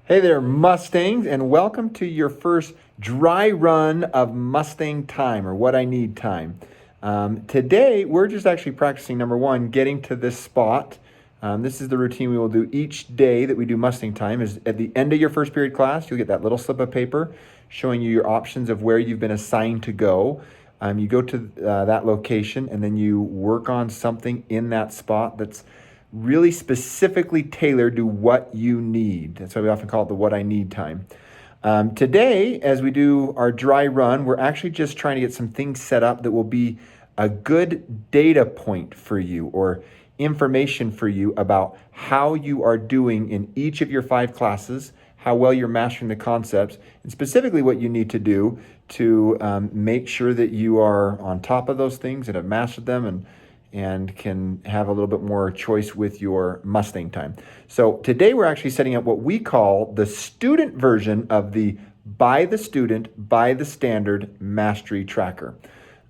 Hey there, Mustangs, and welcome to your first dry run of Mustang time, or what I need time. Today, we're just actually practicing number one, getting to this spot. This is the routine we will do each day that we do Mustang time. Is at the end of your first period class, you'll get that little slip of paper showing you your options of where you've been assigned to go. You go to that location, and then you work on something in that spot that's really specifically tailored to what you need. That's why we often call it the what I need time. Today, as we do our dry run, we're actually just trying to get some things set up that will be a good data point for you, or information for you about how you are doing in each of your 5 classes, how well you're mastering the concepts, and specifically what you need to do to make sure that you are on top of those things and have mastered them, and can have a little bit more choice with your Mustang time. So today we're actually setting up what we call the student version of the by the student, by the standard mastery tracker.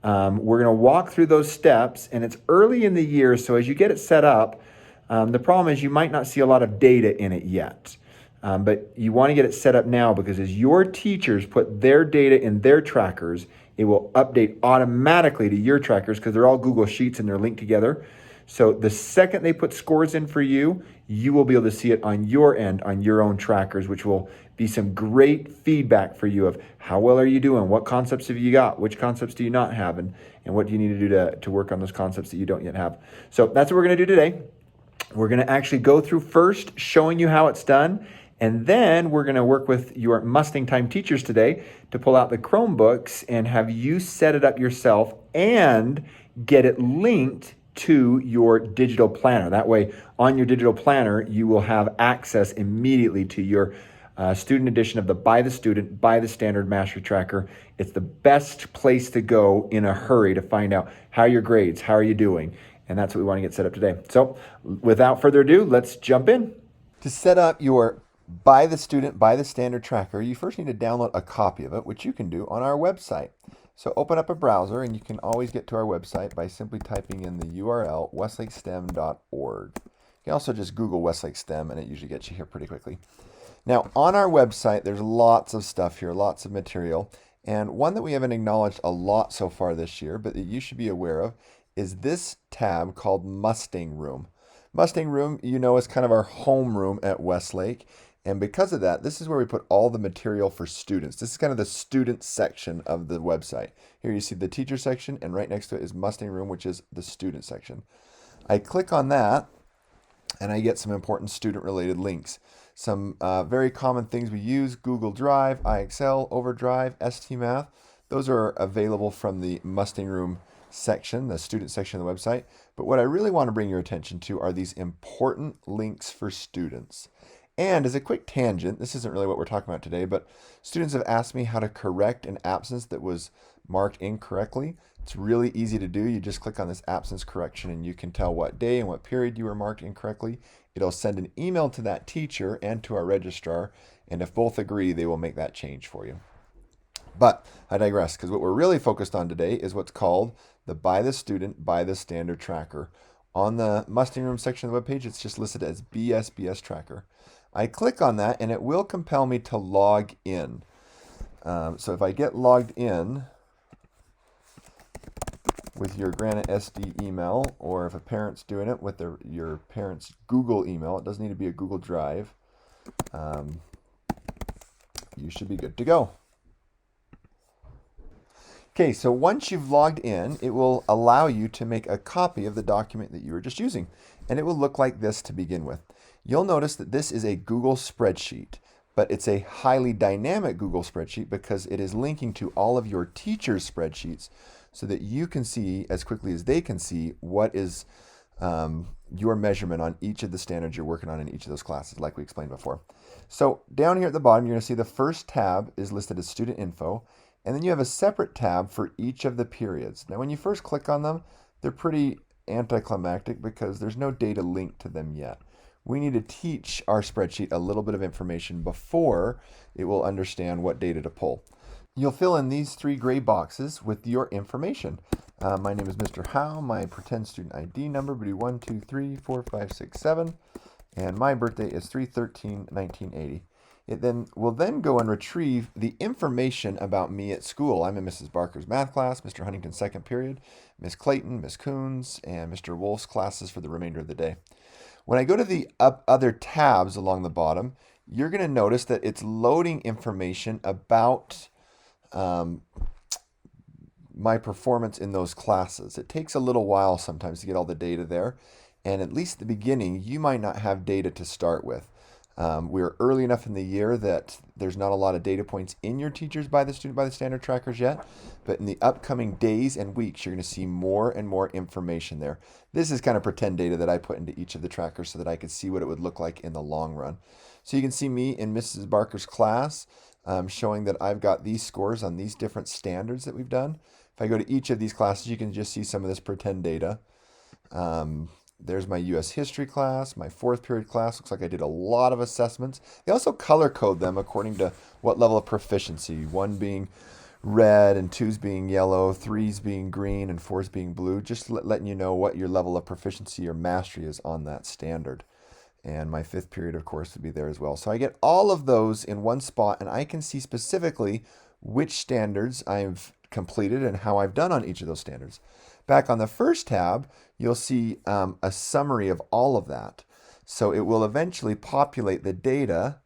We're going to walk through those steps, and it's early in the year, so as you get it set up, the problem is you might not see a lot of data in it yet. But you want to get it set up now, because as your teachers put their data in their trackers, it will update automatically to your trackers, because they're all Google Sheets and they're linked together. So the second they put scores in for you, you will be able to see it on your end, on your own trackers, which will be some great feedback for you of how well are you doing, what concepts have you got, which concepts do you not have, and what do you need to do to work on those concepts that you don't yet have. So that's what we're going to do today. We're going to actually go through first showing you how it's done, and then we're going to work with your Mustang Time teachers today to pull out the Chromebooks and have you set it up yourself and get it linked to your digital planner. That way, on your digital planner, you will have access immediately to your student edition of the By the Student, By the Standard Mastery Tracker. It's the best place to go in a hurry to find out how your grades, how are you doing, and that's what we want to get set up today. So without further ado, let's jump in. To set up your By the Student, By the Standard Tracker, you first need to download a copy of it, which you can do on our website. So open up a browser, and you can always get to our website by simply typing in the URL westlakestem.org. You can also just Google Westlake STEM, and it usually gets you here pretty quickly. Now, on our website, there's lots of stuff here, lots of material, and one that we haven't acknowledged a lot so far this year, but that you should be aware of, is this tab called Mustang Room. Mustang Room, you know, is kind of our home room at Westlake. And because of that, this is where we put all the material for students. This is kind of the student section of the website. Here you see the teacher section, and right next to it is Mustang Room, which is the student section. I click on that, and I get some important student-related links. Some very common things we use: Google Drive, IXL, Overdrive, STMath. Those are available from the Mustang Room section, the student section of the website. But what I really want to bring your attention to are these important links for students. And as a quick tangent, this isn't really what we're talking about today, but students have asked me how to correct an absence that was marked incorrectly. It's really easy to do. You just click on this absence correction, and you can tell what day and what period you were marked incorrectly. It'll send an email to that teacher and to our registrar, and if both agree, they will make that change for you. But I digress, because what we're really focused on today is what's called the By the Student, By the Standard Tracker. On the Mustang Room section of the webpage, it's just listed as BSBS Tracker. I click on that, and it will compel me to log in. So if I get logged in with your Granite SD email, or if a parent's doing it with your parent's Google email, it doesn't need to be a Google Drive, you should be good to go. Okay, so once you've logged in, it will allow you to make a copy of the document that you were just using, and it will look like this to begin with. You'll notice that this is a Google spreadsheet, but it's a highly dynamic Google spreadsheet because it is linking to all of your teachers' spreadsheets so that you can see as quickly as they can see what is your measurement on each of the standards you're working on in each of those classes, like we explained before. So down here at the bottom, you're going to see the first tab is listed as student info, and then you have a separate tab for each of the periods. Now, when you first click on them, they're pretty anticlimactic because there's no data linked to them yet. We need to teach our spreadsheet a little bit of information before it will understand what data to pull. You'll fill in these 3 gray boxes with your information. My name is Mr. Howe. My pretend student ID number would be 1, 2, 3, 4, 5, 6, 7. And my birthday is 3/13/1980. it then will then go and retrieve the information about me at school. I'm in Mrs. Barker's math class, Mr. Huntington's second period, Miss Clayton, Miss Coons, and Mr. Wolf's classes for the remainder of the day. When I go to the other tabs along the bottom, you're going to notice that it's loading information about my performance in those classes. It takes a little while sometimes to get all the data there. And at least at the beginning, you might not have data to start with. We're early enough in the year that there's not a lot of data points in your Teachers by the Student by the Standard trackers yet, but in the upcoming days and weeks, you're going to see more and more information there. This is kind of pretend data that I put into each of the trackers so that I could see what it would look like in the long run. So you can see me in Mrs. Barker's class showing that I've got these scores on these different standards that we've done. If I go to each of these classes, you can just see some of this pretend data. There's my U.S. history class, my fourth period class. Looks like I did a lot of assessments. They also color code them according to what level of proficiency. 1 being red and 2's being yellow, 3's being green and 4's being blue. Just letting you know what your level of proficiency or mastery is on that standard. And my fifth period, of course, would be there as well. So I get all of those in one spot, and I can see specifically which standards I've completed and how I've done on each of those standards. Back on the first tab, you'll see a summary of all of that. So it will eventually populate the data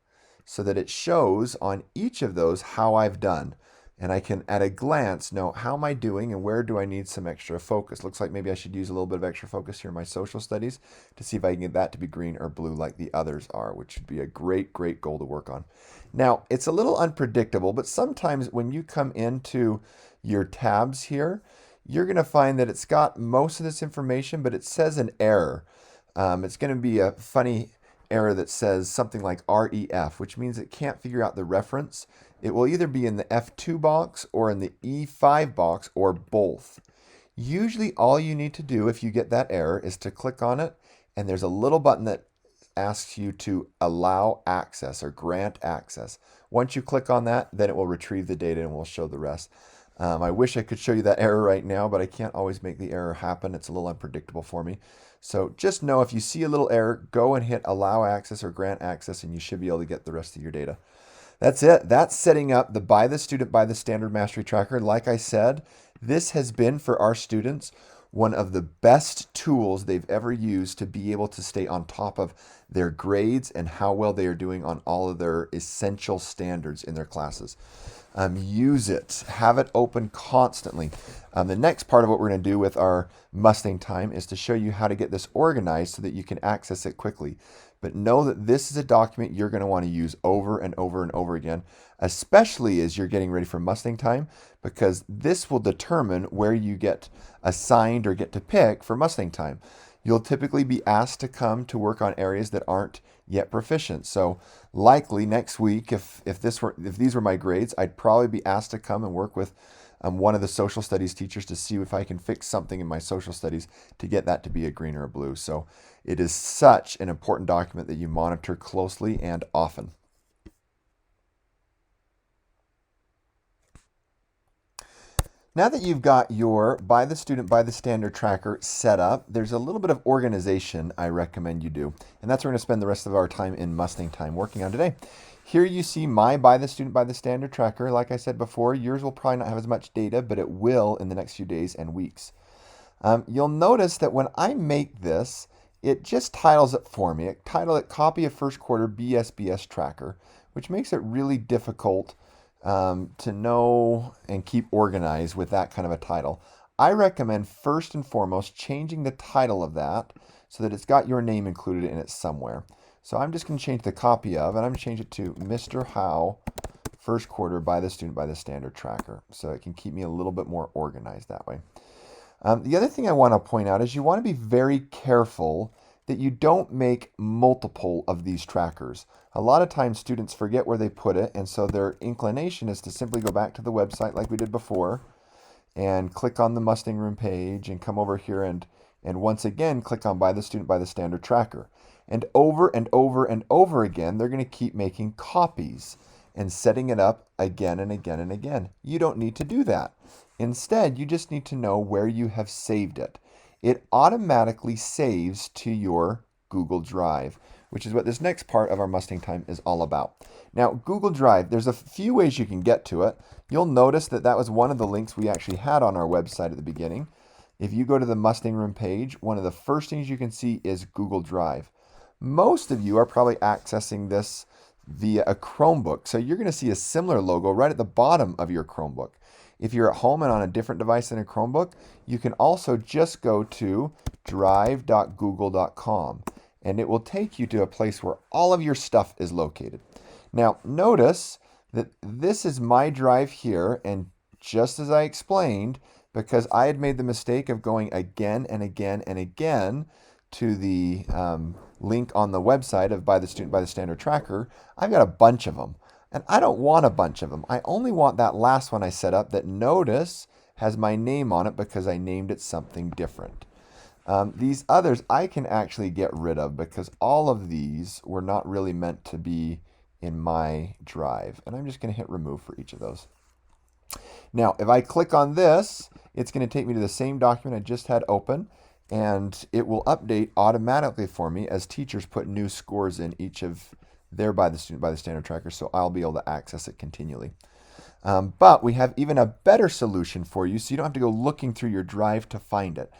so that it shows on each of those how I've done. And I can, at a glance, know how am I doing and where do I need some extra focus. Looks like maybe I should use a little bit of extra focus here in my social studies to see if I can get that to be green or blue like the others are, which would be a great, great goal to work on. Now, it's a little unpredictable, but sometimes when you come into your tabs here, you're going to find that it's got most of this information, but it says an error. It's going to be a funny error that says something like REF, which means it can't figure out the reference. It will either be in the F2 box or in the E5 box or both. Usually all you need to do if you get that error is to click on it, and there's a little button that asks you to allow access or grant access. Once you click on that, then it will retrieve the data and will show the rest. I wish I could show you that error right now, but I can't always make the error happen. It's a little unpredictable for me. So just know if you see a little error, go and hit allow access or grant access, and you should be able to get the rest of your data. That's it. That's setting up the By the Student by the Standard Mastery Tracker. Like I said, this has been for our students one of the best tools they've ever used to be able to stay on top of their grades and how well they are doing on all of their essential standards in their classes. Use it. Have it open constantly. The next part of what we're going to do with our Mustang time is to show you how to get this organized so that you can access it quickly. But know that this is a document you're going to want to use over and over and over again, especially as you're getting ready for Mustang time, because this will determine where you get assigned or get to pick for Mustang time. You'll typically be asked to come to work on areas that aren't yet proficient. So likely next week, if these were my grades, I'd probably be asked to come and work with one of the social studies teachers to see if I can fix something in my social studies to get that to be a green or a blue. So it is such an important document that you monitor closely and often. Now that you've got your By the Student by the Standard tracker set up, there's a little bit of organization I recommend you do. And that's what we're going to spend the rest of our time in Mustang time working on today. Here you see my By the Student by the Standard tracker. Like I said before, yours will probably not have as much data, but it will in the next few days and weeks. You'll notice that when I make this, it just titles it for me. It titled it Copy of First Quarter BSBS Tracker, which makes it really difficult to know and keep organized with that kind of a title. I recommend first and foremost changing the title of that so that it's got your name included in it somewhere. So I'm just going to change the copy of, and I'm going to change it to Mr. Howe First Quarter by the Student by the Standard Tracker, so it can keep me a little bit more organized that way. The other thing I want to point out is you want to be very careful that you don't make multiple of these trackers. A lot of times students forget where they put it, and so their inclination is to simply go back to the website like we did before and click on the Mustang Room page and come over here and once again click on By the Student by the Standard Tracker. And over and over and over again, they're going to keep making copies and setting it up again and again and again. You don't need to do that. Instead, you just need to know where you have saved it. It automatically saves to your Google Drive. which is what this next part of our Mustang Time is all about. Now, Google Drive, there's a few ways you can get to it. You'll notice that that was one of the links we actually had on our website at the beginning. If you go to the Mustang Room page, one of the first things you can see is Google Drive. Most of you are probably accessing this via a Chromebook, so you're going to see a similar logo right at the bottom of your Chromebook. If you're at home and on a different device than a Chromebook, you can also just go to drive.google.com, and it will take you to a place where all of your stuff is located. Now, notice that this is my drive here, and just as I explained, because I had made the mistake of going again and again and again to the link on the website of By the Student, By the Standard Tracker, I've got a bunch of them. And I don't want a bunch of them. I only want that last one I set up that, notice, has my name on it because I named it something different. These others I can actually get rid of because all of these were not really meant to be in my drive. And I'm just going to hit remove for each of those. Now, if I click on this, it's going to take me to the same document I just had open, and it will update automatically for me as teachers put new scores in each of their By the Student, By the Standard Tracker, so I'll be able to access it continually. But we have even a better solution for you, so you don't have to go looking through your drive to find it.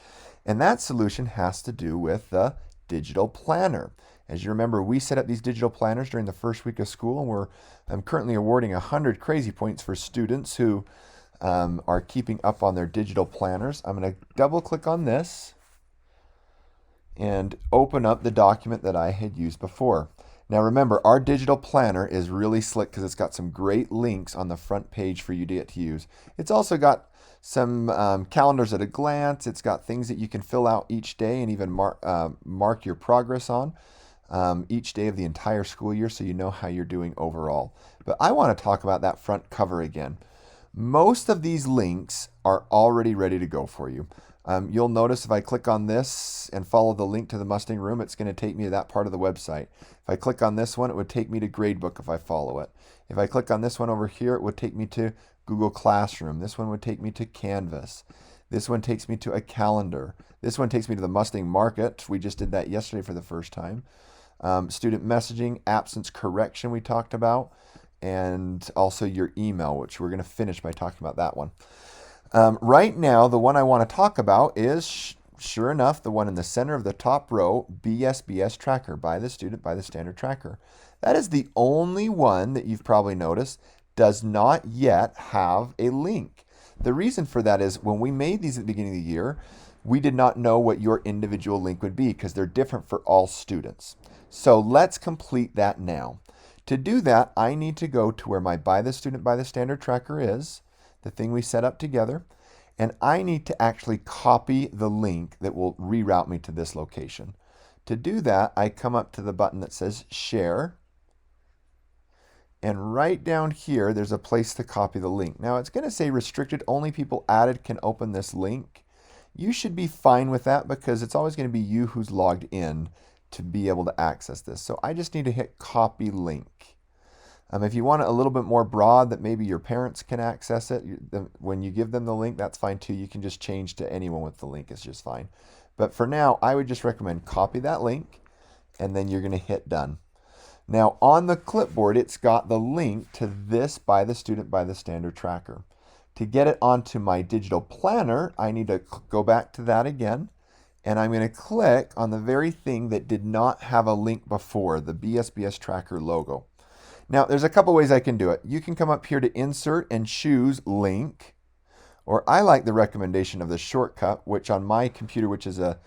And that solution has to do with the digital planner. As you remember, we set up these digital planners during the first week of school, and I'm currently awarding 100 crazy points for students who are keeping up on their digital planners. I'm going to double click on this and open up the document that I had used before. Now remember, our digital planner is really slick because it's got some great links on the front page for you to get to use. It's also got some calendars at a glance. It's got things that you can fill out each day and even mark your progress on each day of the entire school year so you know how you're doing overall. But I want to talk about that front cover again. Most of these links are already ready to go for you. You'll notice if I click on this and follow the link to the Mustang Room, it's going to take me to that part of the website. If I click on this one, it would take me to Gradebook if I follow it. If I click on this one over here, it would take me to Google Classroom. This one would take me to Canvas. This one takes me to a calendar. This one takes me to the Mustang Market. We just did that yesterday for the first time. Student messaging, absence correction we talked about, and also your email, which we're going to finish by talking about that one. Right now, the one I want to talk about is, sure enough, the one in the center of the top row, BSBS Tracker, By the Student, By the Standard Tracker. That is the only one that you've probably noticed does not yet have a link. The reason for that is when we made these at the beginning of the year, we did not know what your individual link would be because they're different for all students. So let's complete that now. To do that, I need to go to where my By the Student, By the Standard Tracker is, the thing we set up together, and I need to actually copy the link that will reroute me to this location. To do that, I come up to the button that says Share, and right down here, there's a place to copy the link. Now, it's going to say restricted, only people added can open this link. You should be fine with that because it's always going to be you who's logged in to be able to access this. So I just need to hit Copy Link. If you want it a little bit more broad, that maybe your parents can access it, when you give them the link, that's fine too. You can just change to anyone with the link, it's just fine. But for now, I would just recommend copy that link, and then you're going to hit Done. Now, on the clipboard, it's got the link to this By the Student, By the Standard Tracker. To get it onto my digital planner, I need to go back to that again, and I'm going to click on the very thing that did not have a link before, the BSBS Tracker logo. Now, there's a couple ways I can do it. You can come up here to Insert and choose Link, or I like the recommendation of the shortcut, which on my computer, which is a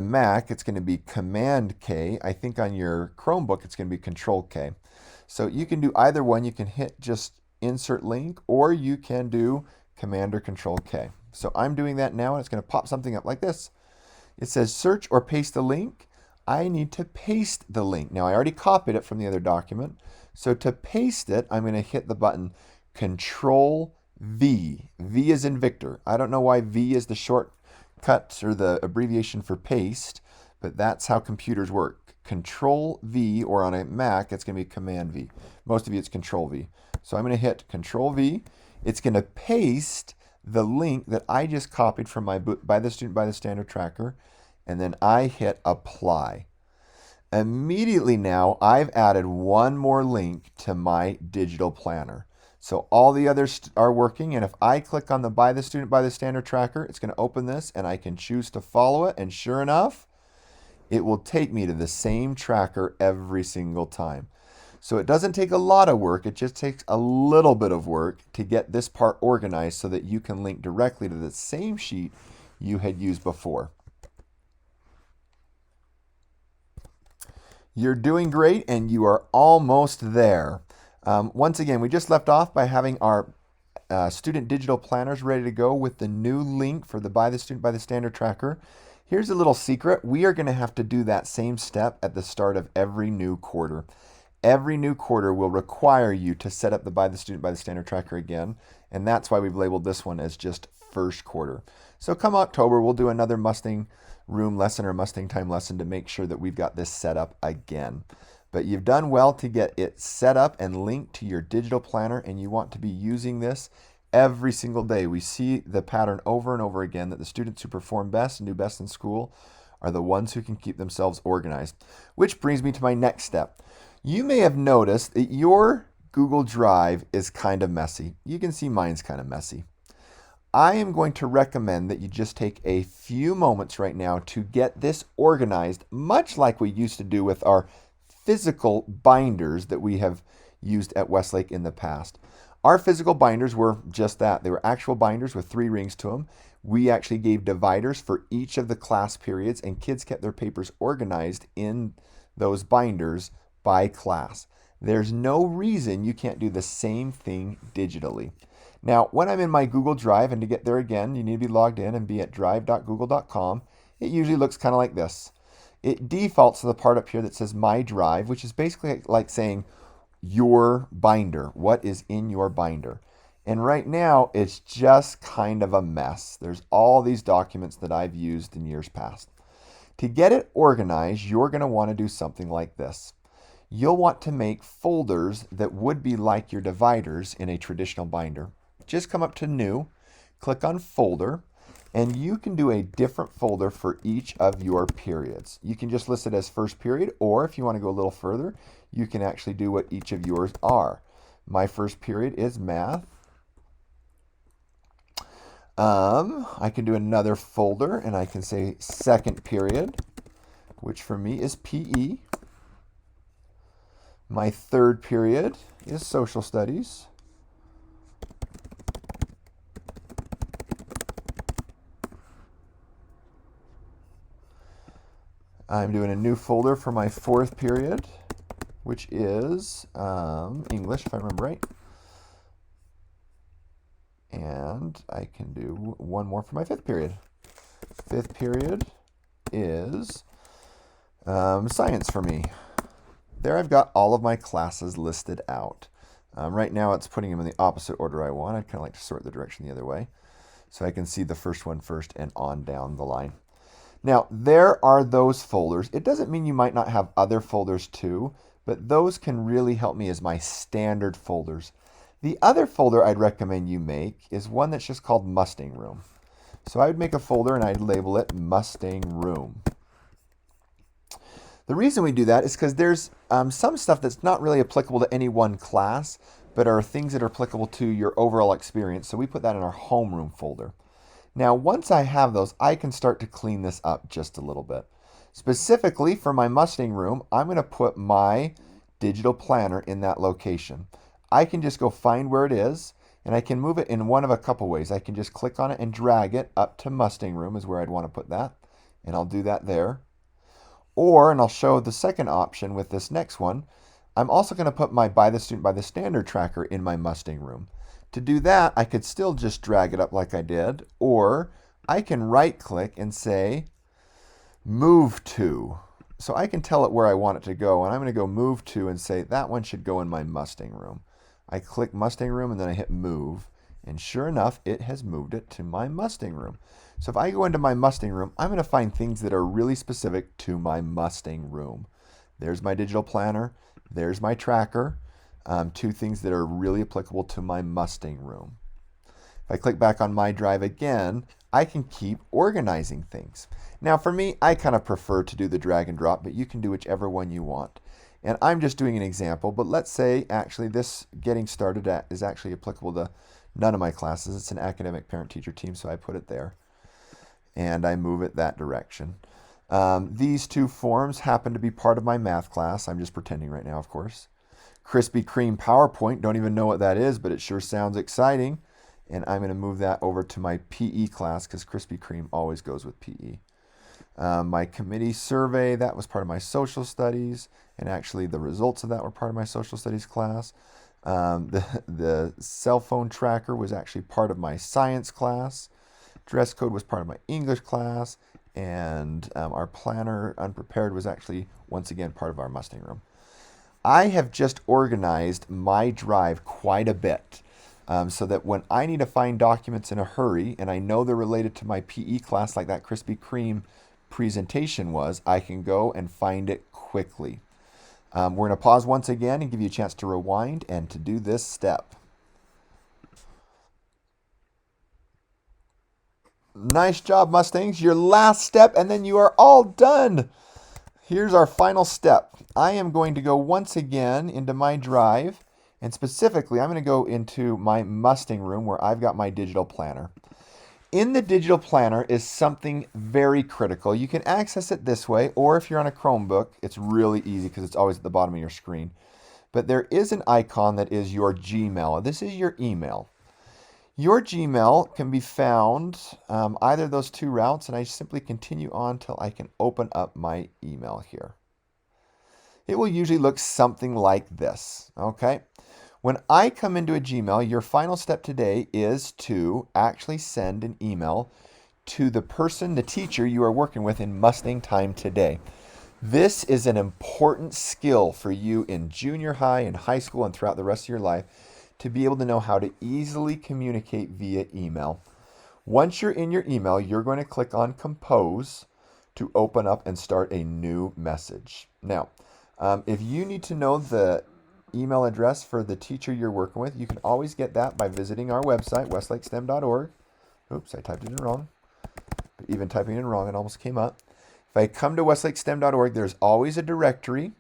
Mac, it's going to be Command K. I think on your Chromebook, it's going to be Control K. So you can do either one. You can hit just Insert Link, or you can do Command or Control K. So I'm doing that now, and it's going to pop something up like this. It says search or paste the link. I need to paste the link. Now, I already copied it from the other document. So to paste it, I'm going to hit the button Control V. V is in Victor. I don't know why V is the shortcut or the abbreviation for paste, but that's how computers work. Control V, or on a Mac, it's going to be Command V. Most of you, it's Control V. So I'm going to hit Control V. It's going to paste the link that I just copied from my By the Student, By the Standard Tracker, and then I hit Apply. Immediately now, I've added one more link to my digital planner. So all the others are working, and if I click on the By the Student by the Standard tracker, it's going to open this, and I can choose to follow it, and sure enough, it will take me to the same tracker every single time. So it doesn't take a lot of work, it just takes a little bit of work to get this part organized so that you can link directly to the same sheet you had used before. You're doing great, and you are almost there. Once again, we just left off by having our student digital planners ready to go with the new link for the By the Student by the Standard tracker. Here's a little secret. We are going to have to do that same step at the start of every new quarter. Every new quarter will require you to set up the By the Student by the Standard tracker again, and that's why we've labeled this one as just first quarter. So come October, we'll do another Mustang Room lesson or Mustang Time lesson to make sure that we've got this set up again. But you've done well to get it set up and linked to your digital planner, and you want to be using this every single day. We see the pattern over and over again that the students who perform best and do best in school are the ones who can keep themselves organized. Which brings me to my next step. You may have noticed that your Google Drive is kind of messy. You can see mine's kind of messy. I am going to recommend that you just take a few moments right now to get this organized, much like we used to do with our physical binders that we have used at Westlake in the past. Our physical binders were just that. They were actual binders with 3 rings to them. We actually gave dividers for each of the class periods, and kids kept their papers organized in those binders by class. There's no reason you can't do the same thing digitally. Now, when I'm in my Google Drive, and to get there again, you need to be logged in and be at drive.google.com. It usually looks kind of like this. It defaults to the part up here that says My Drive, which is basically like saying your binder, what is in your binder. And right now, it's just kind of a mess. There's all these documents that I've used in years past. To get it organized, you're going to want to do something like this. You'll want to make folders that would be like your dividers in a traditional binder. Just come up to New, click on Folder, and you can do a different folder for each of your periods. You can just list it as first period, or if you want to go a little further, you can actually do what each of yours are. My first period is math. I can do another folder, and I can say second period, which for me is PE. My third period is social studies. I'm doing a new folder for my fourth period, which is English, if I remember right. And I can do one more for my fifth period. Fifth period is science for me. There I've got all of my classes listed out. Right now it's putting them in the opposite order I want. I'd kind of like to sort the direction the other way, so I can see the first one first and on down the line. Now, there are those folders. It doesn't mean you might not have other folders too, but those can really help me as my standard folders. The other folder I'd recommend you make is one that's just called Mustang Room. So I would make a folder and I'd label it Mustang Room. The reason we do that is because there's some stuff that's not really applicable to any one class, but are things that are applicable to your overall experience. So we put that in our homeroom folder. Now, once I have those, I can start to clean this up just a little bit. Specifically for my Mustang Room, I'm going to put my digital planner in that location. I can just go find where it is, and I can move it in one of a couple ways. I can just click on it and drag it up to Mustang Room is where I'd want to put that, and I'll do that there. Or, and I'll show the second option with this next one, I'm also going to put my By the Student by the Standard tracker in my Mustang Room. To do that, I could still just drag it up like I did, or I can right-click and say, Move To. So I can tell it where I want it to go, and I'm going to go Move To and say, that one should go in my Mustang Room. I click Mustang Room, and then I hit Move, and sure enough, it has moved it to my Mustang Room. So if I go into my Mustang Room, I'm going to find things that are really specific to my Mustang Room. There's my digital planner. There's my tracker. 2 things that are really applicable to my Mustang Room. If I click back on My Drive again, I can keep organizing things. Now for me, I kind of prefer to do the drag and drop, but you can do whichever one you want. And I'm just doing an example, but let's say actually this getting started at is actually applicable to none of my classes. It's an academic parent-teacher team, so I put it there. And I move it that direction. These two forms happen to be part of my math class. I'm just pretending right now, of course. Krispy Kreme PowerPoint, don't even know what that is, but it sure sounds exciting. And I'm going to move that over to my PE class because Krispy Kreme always goes with PE. My committee survey, that was part of my social studies, and actually the results of that were part of my social studies class. The cell phone tracker was actually part of my science class. Dress code was part of my English class, and our planner, Unprepared, was actually, once again, part of our Mustang Room. I have just organized my drive quite a bit so that when I need to find documents in a hurry, and I know they're related to my PE class, like that Krispy Kreme presentation was, I can go and find it quickly. We're going to pause once again and give you a chance to rewind and to do this step. Nice job, Mustangs. Your last step, and then you are all done. Here's our final step. I am going to go once again into my drive, and specifically, I'm going to go into my Mustang Room where I've got my digital planner. In the digital planner is something very critical. You can access it this way, or if you're on a Chromebook, it's really easy because it's always at the bottom of your screen. But there is an icon that is your Gmail. This is your email. Your Gmail can be found either of those two routes, and I simply continue on till I can open up my email here. It will usually look something like this, okay? When I come into a Gmail, your final step today is to actually send an email to the person, the teacher you are working with in Mustang Time today. This is an important skill for you in junior high and high school and throughout the rest of your life to be able to know how to easily communicate via email. Once you're in your email, you're going to click on Compose to open up and start a new message. Now, if you need to know the email address for the teacher you're working with, you can always get that by visiting our website, westlakestem.org. Oops, I typed it in wrong. But even typing it in wrong, it almost came up. If I come to westlakestem.org, there's always a directory,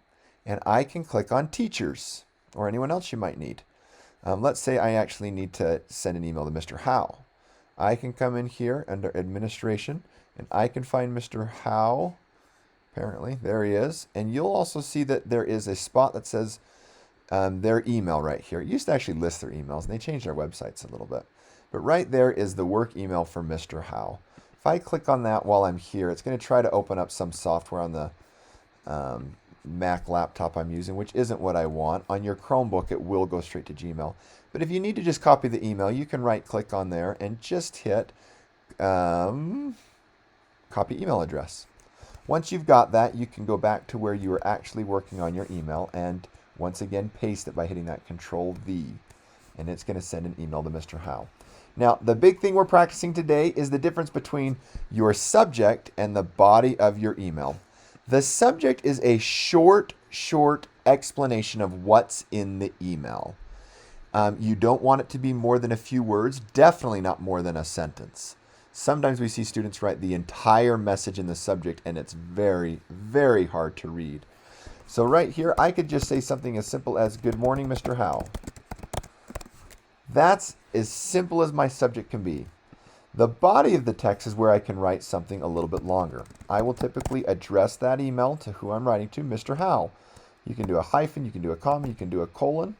and I can click on teachers or anyone else you might need. Let's say I actually need to send an email to Mr. Howe. I can come in here under administration, and I can find Mr. Howe. Apparently, there he is. And you'll also see that there is a spot that says their email right here. It used to actually list their emails, and they changed their websites a little bit. But right there is the work email for Mr. Howe. If I click on that while I'm here, it's going to try to open up some software on the Mac laptop I'm using, which isn't what I want. On your Chromebook, it will go straight to Gmail. But if you need to just copy the email, you can right-click on there and just hit copy email address. Once you've got that, you can go back to where you were actually working on your email and once again paste it by hitting that Control-V, and it's going to send an email to Mr. Howe. Now, the big thing we're practicing today is the difference between your subject and the body of your email. The subject is a short explanation of what's in the email. You don't want it to be more than a few words, definitely not more than a sentence. Sometimes we see students write the entire message in the subject, and it's very, very hard to read. So right here, I could just say something as simple as, "Good morning, Mr. Howe." That's as simple as my subject can be. The body of the text is where I can write something a little bit longer. I will typically address that email to who I'm writing to, Mr. Howe. You can do a hyphen, you can do a comma, you can do a colon.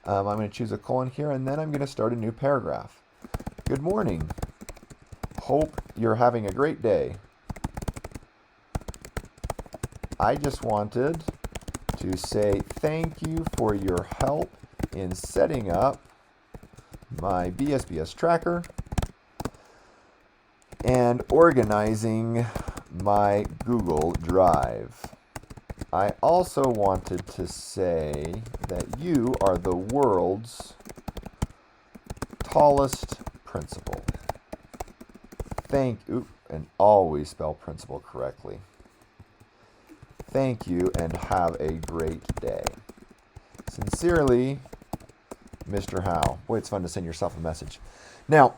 I'm going to choose a colon here, and then I'm going to start a new paragraph. Good morning. Hope you're having a great day. I just wanted to say thank you for your help in setting up my BSBS tracker and organizing my Google Drive. I also wanted to say that you are the world's tallest principal. Thank you, and always spell principal correctly. Thank you and have a great day. Sincerely, Mr. Howe. Boy, it's fun to send yourself a message. Now,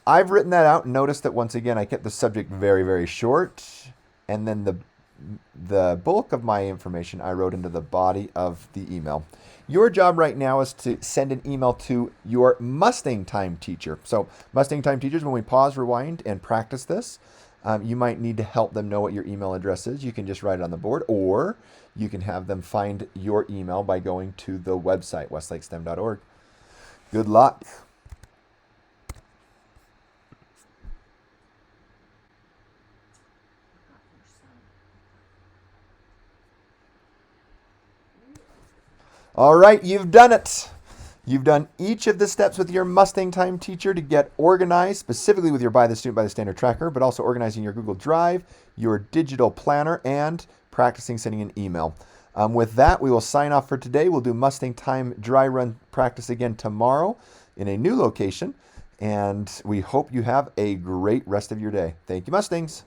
I've written that out. Notice that once again, I kept the subject very, very short. And then the bulk of my information I wrote into the body of the email. Your job right now is to send an email to your Mustang Time teacher. So Mustang Time teachers, when we pause, rewind, and practice this, you might need to help them know what your email address is. You can just write it on the board, or you can have them find your email by going to the website, westlakestem.org. Good luck. All right, you've done it. You've done each of the steps with your Mustang Time teacher to get organized, specifically with your By the Student, By the Standard tracker, but also organizing your Google Drive, your digital planner, and practicing sending an email. With that, we will sign off for today. We'll do Mustang Time dry run practice again tomorrow in a new location, and we hope you have a great rest of your day. Thank you, Mustangs.